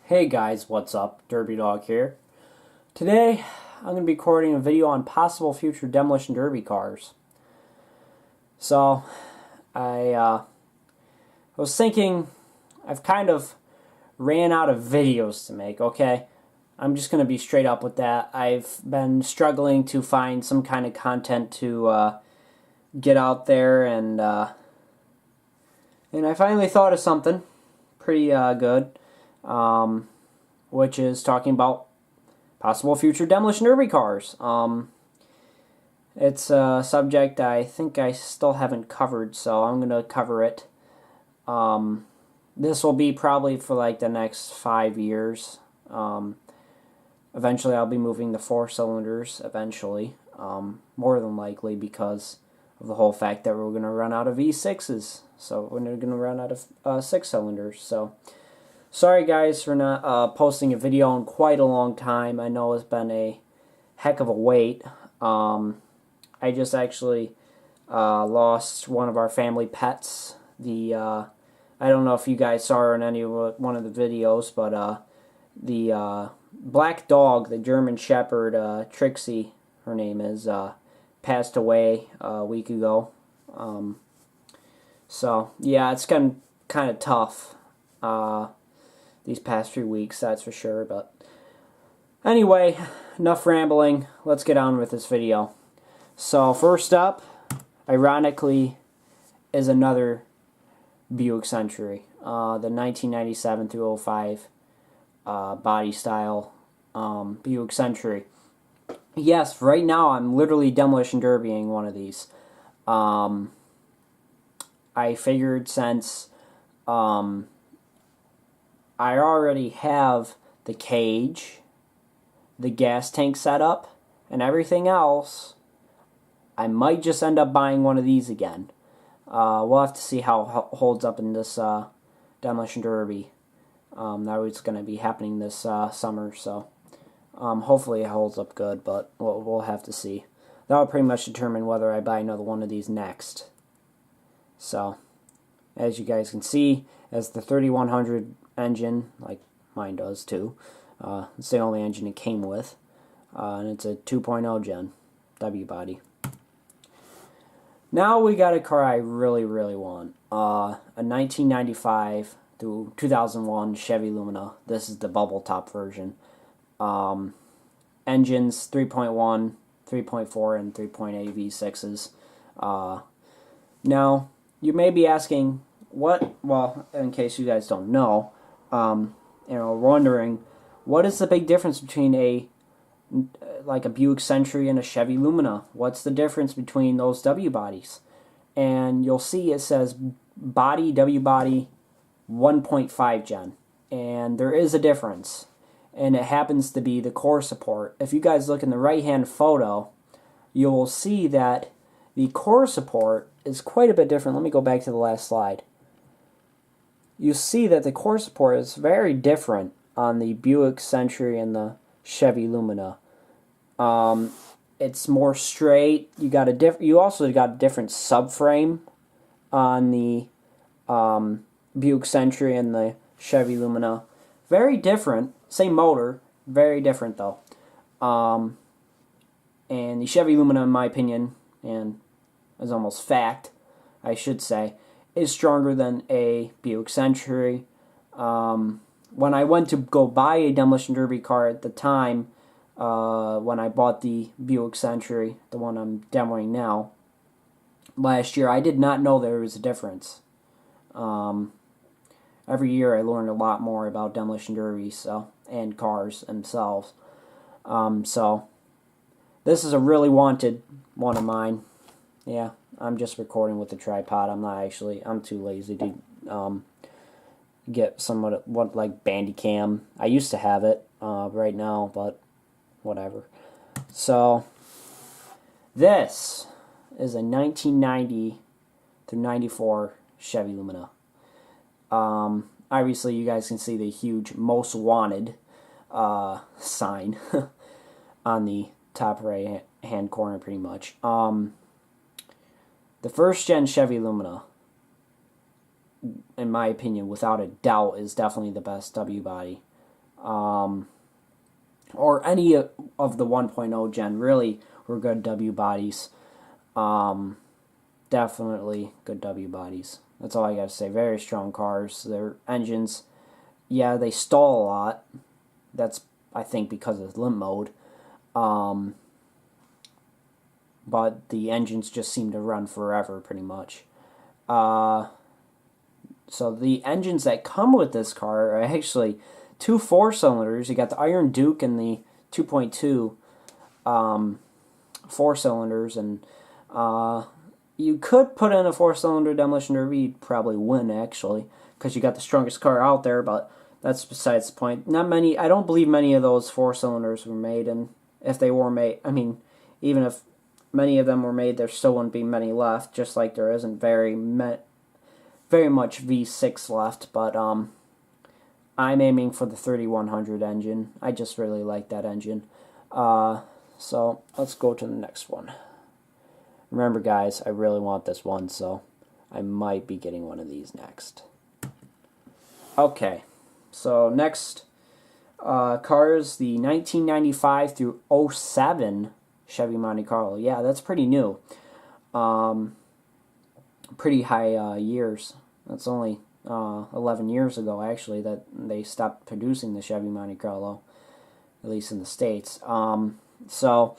Hey guys, what's up? Derby Dog here. Today, I'm going to be recording a video on possible future Demolition Derby cars. So, I was thinking, I've kind of ran out of videos to make, okay? I'm just going to be straight up with that. I've been struggling to find some kind of content to get out there, and I finally thought of something pretty good. Which is talking about possible future Demolition Derby cars. It's a subject I think I still haven't covered, so I'm going to cover it. This will be probably for like the next 5 years. Eventually I'll be moving to 4 cylinders, eventually. More than likely because of the whole fact that we're going to run out of V6s. So we're going to run out of 6 cylinders, so... Sorry guys for not posting a video in quite a long time. I know it's been a heck of a wait. I just actually lost one of our family pets. I don't know if you guys saw her in one of the videos, but the black dog, the German Shepherd, Trixie, her name is, passed away a week ago. So yeah, it's gotten kind of tough. These past few weeks, that's for sure. But anyway, enough rambling. Let's get on with this video. So first up, ironically, is another Buick Century, the 1997 through 05 body style Buick Century. Yes, right now I'm literally demolition derbying one of these. I figured since I already have the cage, the gas tank setup, and everything else, I might just end up buying one of these again. We'll have to see how it holds up in this Demolition Derby. That was going to be happening this summer, so hopefully it holds up good, but we'll have to see. That will pretty much determine whether I buy another one of these next. So, as you guys can see, as the 3100 engine, like mine does too. It's the only engine it came with, and it's a 2.0 gen W body. Now we got a car I really want, a 1995 through 2001 Chevy Lumina. This is the bubble top version. Engines 3.1, 3.4, and 3.8 V6s. Now you may be asking, well, in case you guys don't know, wondering, what is the big difference between a Buick Century and a Chevy Lumina? What's the difference between those W bodies? And you'll see it says W body 1.5 gen, and there is a difference, and it happens to be the core support. If you guys look in the right hand photo, you'll see that the core support is quite a bit different. Let me go back to the last slide. You see that the core support is very different on the Buick Century and the Chevy Lumina. It's more straight. You also got a different subframe on the Buick Century and the Chevy Lumina. Very different. Same motor, very different though. And the Chevy Lumina, in my opinion, and as almost fact, I should say, is stronger than a Buick Century. When I went to go buy a Demolition Derby car at the time, when I bought the Buick Century, the one I'm demoing now, last year, I did not know there was a difference. Every year I learned a lot more about Demolition Derbies, and cars themselves. So this is a really wanted one of mine. Yeah, I'm just recording with the tripod. I'm too lazy to get somewhat like Bandicam. I used to have it right now, but whatever. So this is a 1990 through 94 Chevy Lumina. Obviously you guys can see the huge most wanted sign on the top right hand corner pretty much. The first gen Chevy Lumina, in my opinion, without a doubt, is definitely the best W body. or any of the 1.0 gen really were good W bodies. Definitely good W bodies. That's all I gotta say. Very strong cars. Their engines, yeah, they stall a lot. That's, I think, because of limp mode. But the engines just seem to run forever, pretty much. So the engines that come with this car are actually two 4-cylinders. You got the Iron Duke and the 2.2 4-cylinders, and you could put in a 4-cylinder Demolition Derby. You'd probably win, actually, because you got the strongest car out there, but that's besides the point. Not many, I don't believe many of those 4-cylinders were made, and if they were made, I mean, even if many of them were made, there still wouldn't be many left, just like there isn't very much V6 left, but I'm aiming for the 3100 engine. I just really like that engine. So let's go to the next one. Remember, guys, I really want this one, so I might be getting one of these next. Okay, so next car is the 1995 through 07 Chevy Monte Carlo. Yeah, that's pretty new. Pretty high years. That's only 11 years ago, actually, that they stopped producing the Chevy Monte Carlo, at least in the States. So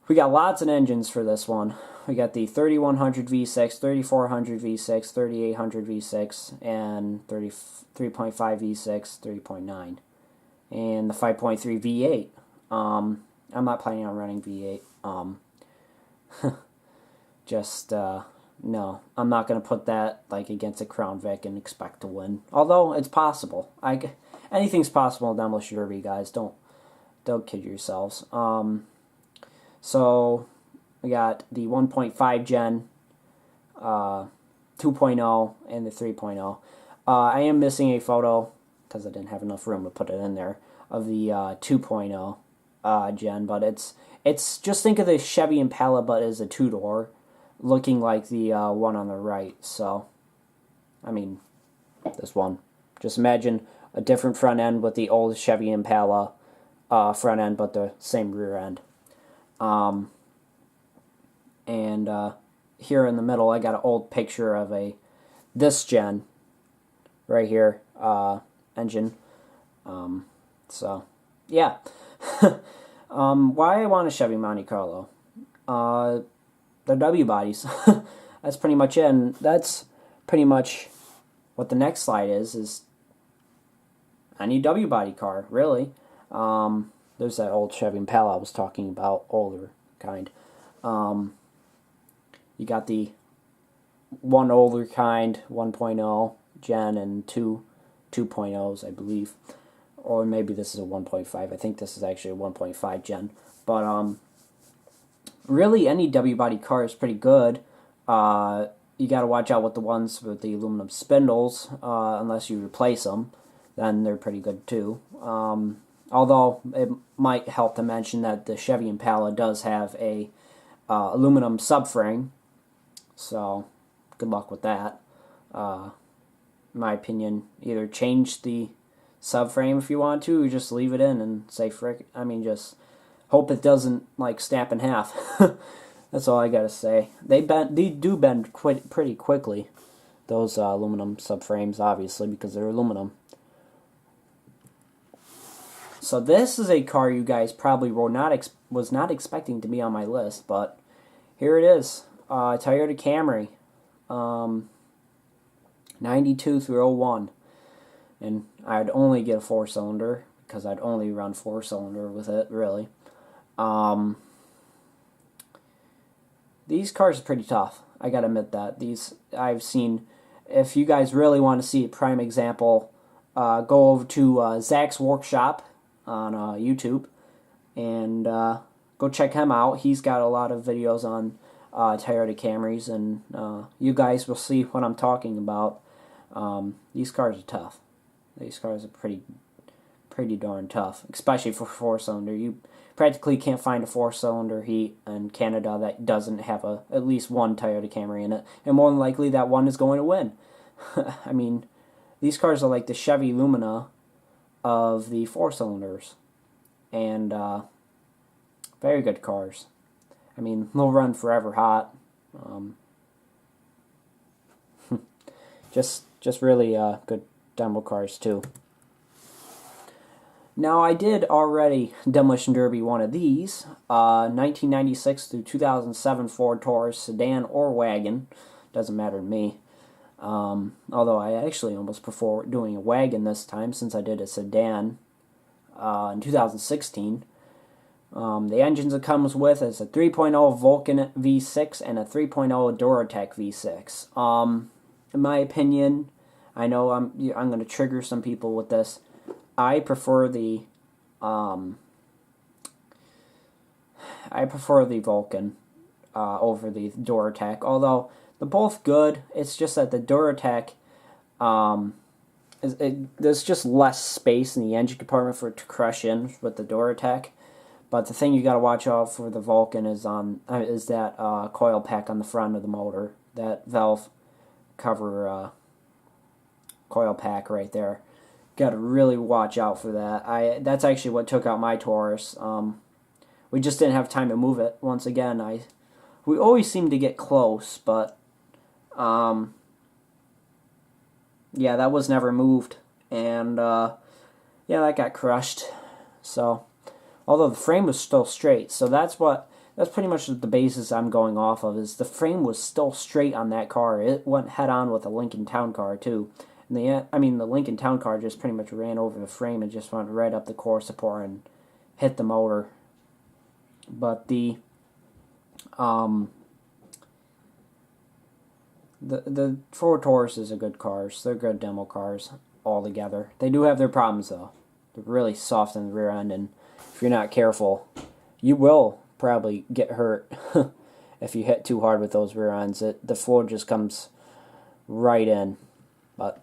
we got lots of engines for this one. We got the 3100 V6, 3400 V6, 3800 V6, and 3.5 V6, 3.9, and the 5.3 V8. I'm not planning on running V8. No, I'm not going to put that like against a Crown Vic and expect to win. Although it's possible. Anything's possible in Demolition Derby, guys. Don't kid yourselves. So we got the 1.5 gen, 2.0, and the 3.0. I am missing a photo because I didn't have enough room to put it in there of the 2.0 gen, but it's just think of the Chevy Impala, but as a two-door, looking like the one on the right. So, I mean, this one. Just imagine a different front end with the old Chevy Impala front end, but the same rear end. And here in the middle, I got an old picture of this gen right here engine. So, yeah. Why I want a Chevy Monte Carlo? They're W bodies. That's pretty much it, and that's pretty much what the next slide is any W body car, really. There's that old Chevy Impala I was talking about, older kind. You got the one older kind, 1.0 gen, and two 2.0s, I believe. Or maybe this is a 1.5. I think this is actually a 1.5 gen. But really, any W body car is pretty good. You got to watch out with the ones with the aluminum spindles, unless you replace them. Then they're pretty good too. Although it might help to mention that the Chevy Impala does have a aluminum subframe, so good luck with that. In my opinion, either change the subframe if you want to, or just leave it in and say frick. I mean, just hope it doesn't like snap in half. That's all I gotta say. They do bend pretty quickly. Those aluminum subframes, obviously, because they're aluminum. So this is a car you guys probably was not expecting to be on my list, but here it is. Toyota Camry, 92 through 01. And I'd only get a 4-cylinder because I'd only run 4-cylinder with it, really. These cars are pretty tough. I gotta admit that. These I've seen. If you guys really want to see a prime example, go over to Zach's Workshop on YouTube and go check him out. He's got a lot of videos on Toyota Camrys, and you guys will see what I'm talking about. These cars are tough. These cars are pretty darn tough, especially for 4-cylinder. You practically can't find a 4-cylinder heat in Canada that doesn't have at least one Toyota Camry in it, and more than likely that one is going to win. I mean, these cars are like the Chevy Lumina of the 4-cylinders. And very good cars. I mean, they'll run forever hot. Just really good demo cars too. Now, I did already Demolition Derby one of these, 1996 through 2007 Ford Taurus, sedan or wagon, doesn't matter to me. Although I actually almost prefer doing a wagon this time, since I did a sedan in 2016. The engines it comes with is a 3.0 Vulcan V6 and a 3.0 Duratec V6. In my opinion, I know I'm going to trigger some people with this. I prefer the Vulcan over the Duratec. Although they're both good, it's just that the Duratec there's just less space in the engine compartment for it to crush in with the Duratec. But the thing you got to watch out for the Vulcan is that coil pack on the front of the motor, that valve cover coil pack right there. Got to really watch out for that. That's actually what took out my Taurus. We just didn't have time to move it. Once again, we always seem to get close, but yeah, that was never moved, and yeah, that got crushed. So, although the frame was still straight, so that's pretty much the basis I'm going off of, is the frame was still straight on that car. It went head on with a Lincoln Town Car too. And the Lincoln Town Car just pretty much ran over the frame and just went right up the core support and hit the motor. But the Ford Tauruses are good cars. They're good demo cars altogether. They do have their problems though. They're really soft in the rear end, and if you're not careful, you will probably get hurt if you hit too hard with those rear ends. The floor just comes right in. But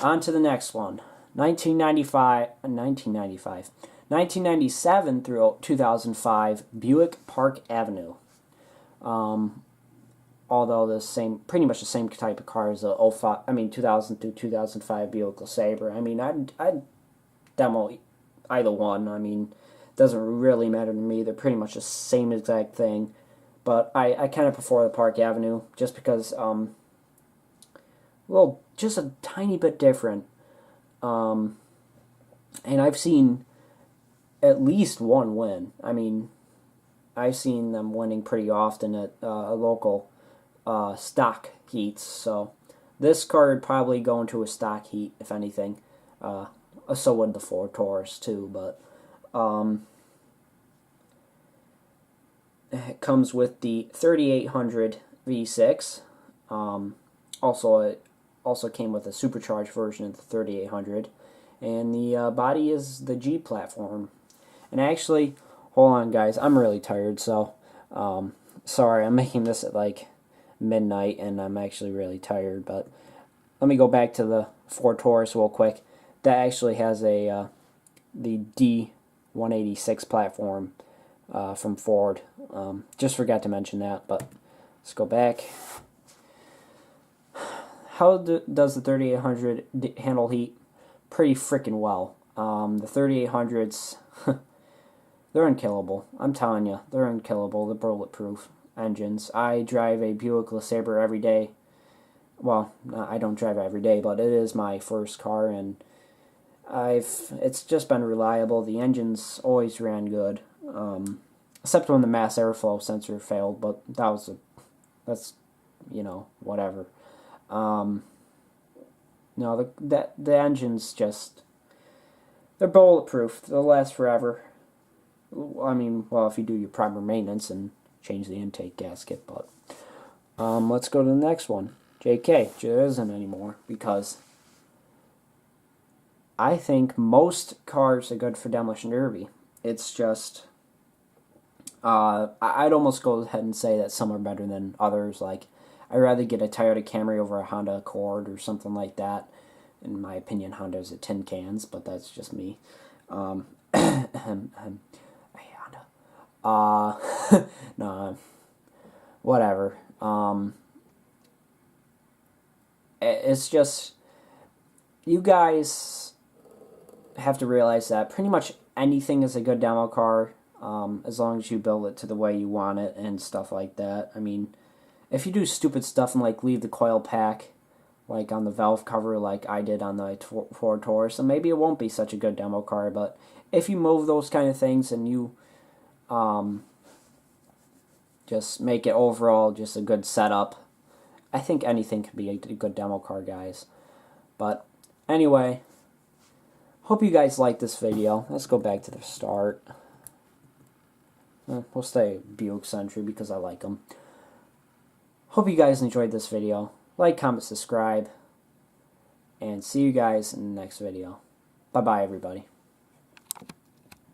on to the next one. 1997 through 2005 Buick Park Avenue. Although pretty much the same type of car as the 2000 through 2005 Buick Lesabre. I mean, I'd demo either one. I mean, it doesn't really matter to me. They're pretty much the same exact thing. But I kind of prefer the Park Avenue just because, just a tiny bit different. And I've seen at least one win. I mean, I've seen them winning pretty often at local stock heats. So this car would probably go into a stock heat, if anything. So would the Ford Taurus too, but it comes with the 3800 V6. It also came with a supercharged version of the 3800, and the body is the G platform. And actually, hold on guys, I'm really tired, so sorry, I'm making this at like midnight, and I'm actually really tired. But let me go back to the Ford Taurus real quick. That actually has the D186 platform from Ford. Just forgot to mention that, but let's go back. How does the 3800 handle heat? Pretty freaking well. The 3800s, they're unkillable. I'm telling you, they're unkillable. They're bulletproof engines. I drive a Buick LeSabre every day. Well, I don't drive it every day, but it is my first car, and it's just been reliable. The engines always ran good, except when the mass airflow sensor failed. But that's whatever. No, the engines they're bulletproof. They'll last forever. I mean, well, if you do your proper maintenance and change the intake gasket. But let's go to the next one. JK. There isn't anymore, because I think most cars are good for Demolition Derby. It's just I'd almost go ahead and say that some are better than others. Like, I'd rather get a Toyota Camry over a Honda Accord or something like that. In my opinion, Hondas are tin cans, but that's just me. I hate Honda. No, whatever. It's just, you guys have to realize that pretty much anything is a good demo car, as long as you build it to the way you want it and stuff like that. I mean, if you do stupid stuff and like leave the coil pack like on the valve cover like I did on the Ford Taurus, then maybe it won't be such a good demo car. But if you move those kind of things and you just make it overall just a good setup, I think anything can be a good demo car, guys. But anyway, hope you guys liked this video. Let's go back to the start. We'll stay Buick Century because I like them. Hope you guys enjoyed this video. Like, comment, subscribe, and see you guys in the next video. Bye-bye, everybody.